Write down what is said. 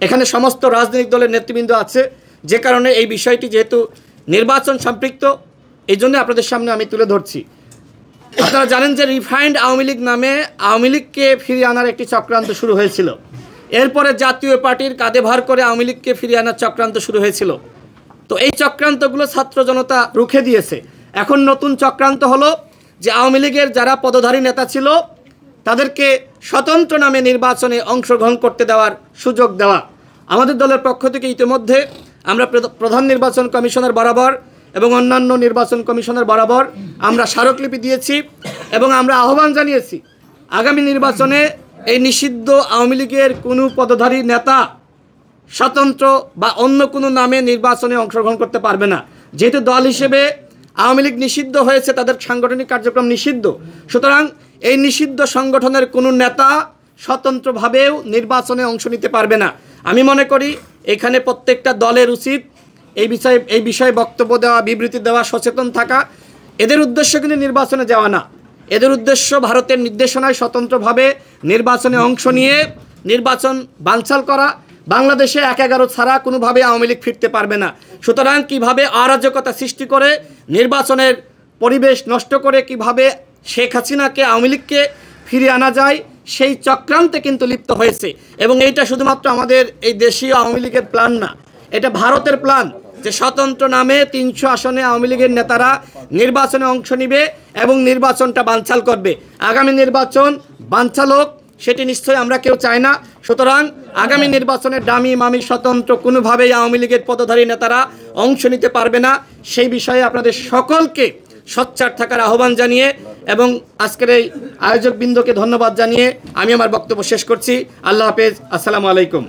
এখানে সমস্ত রাজনৈতিক দলের নেতৃবৃন্দ আছে, যে কারণে এই বিষয়টি যেহেতু নির্বাচন সম্পৃক্ত, এই জন্য আপনাদের সামনে আমি তুলে ধরছি। আপনারা জানেন যে রিফাইন্ড আওয়ামী লীগ নামে আওয়ামী লীগকে ফিরিয়ে আনার একটি চক্রান্ত শুরু হয়েছিল। এরপরে জাতীয় পার্টির কাঁধে ভার করে আওয়ামী লীগকে ফিরিয়ে আনার চক্রান্ত শুরু হয়েছিল। তো এই চক্রান্তগুলো ছাত্র জনতা রুখে দিয়েছে। এখন নতুন চক্রান্ত হলো যে আওয়ামী লীগের যারা পদধারী নেতা ছিল তাদেরকে স্বতন্ত্র নামে নির্বাচনে অংশগ্রহণ করতে দেওয়ার সুযোগ দেওয়া। আমাদের দলের পক্ষ থেকে ইতিমধ্যে আমরা প্রধান নির্বাচন কমিশনার বরাবর এবং অন্যান্য নির্বাচন কমিশনার বরাবর আমরা স্মারকলিপি দিয়েছি এবং আমরা আহ্বান জানিয়েছি আগামী নির্বাচনে এই নিষিদ্ধ আওয়ামী লীগের কোনো পদধারী নেতা স্বতন্ত্র বা অন্য কোনো নামে নির্বাচনে অংশগ্রহণ করতে পারবে না। যেহেতু দল হিসেবে আওয়ামী লীগ নিষিদ্ধ হয়েছে, তাদের সাংগঠনিক কার্যক্রম নিষিদ্ধ, সুতরাং এই নিষিদ্ধ সংগঠনের কোনো নেতা স্বতন্ত্রভাবেও নির্বাচনে অংশ নিতে পারবে না। আমি মনে করি এখানে প্রত্যেকটা দলের উচিত এই বিষয়ে বক্তব্য দেওয়া, বিবৃতি দেওয়া, সচেতন থাকা। এদের উদ্দেশ্য কিন্তু নির্বাচনে যাওয়া না, এদের উদ্দেশ্য ভারতের নির্দেশনায় স্বতন্ত্রভাবে নির্বাচনে অংশ নিয়ে নির্বাচন বানচাল করা। বাংলাদেশে ১/১১ ছাড়া কোনোভাবে আওয়ামী লীগ ফিরতে পারবে না। সুতরাং কিভাবে অরাজকতা সৃষ্টি করে নির্বাচনের পরিবেশ নষ্ট করে কিভাবে শেখ হাসিনাকে আওয়ামী লীগকে ফিরিয়ে আনা যায় সেই চক্রান্তে কিন্তু লিপ্ত হয়েছে। এবং এইটা শুধুমাত্র আমাদের এই দেশীয় আওয়ামী লীগের প্ল্যান না, এটা ভারতের প্ল্যান যে স্বতন্ত্র নামে ৩০০ আসনে আওয়ামী লীগের নেতারা নির্বাচনে অংশ নিবে এবং নির্বাচনটা বানচাল করবে। আগামী নির্বাচন বানচাল হোক, সেটি নিশ্চয়ই আমরা কেউ চাই না। সুতরাং আগামী নির্বাচনে ডামি মামি স্বতন্ত্র কোনোভাবেই আওয়ামী লীগের পদধারী নেতারা অংশ নিতে পারবে না। সেই বিষয়ে আপনাদের সকলকে সোচ্চার থাকার আহ্বান জানিয়ে এবং আজকের এই আয়োজকবৃন্দকে ধন্যবাদ জানিয়ে আমি আমার বক্তব্য শেষ করছি। আল্লাহ হাফেজ, আসসালামু আলাইকুম।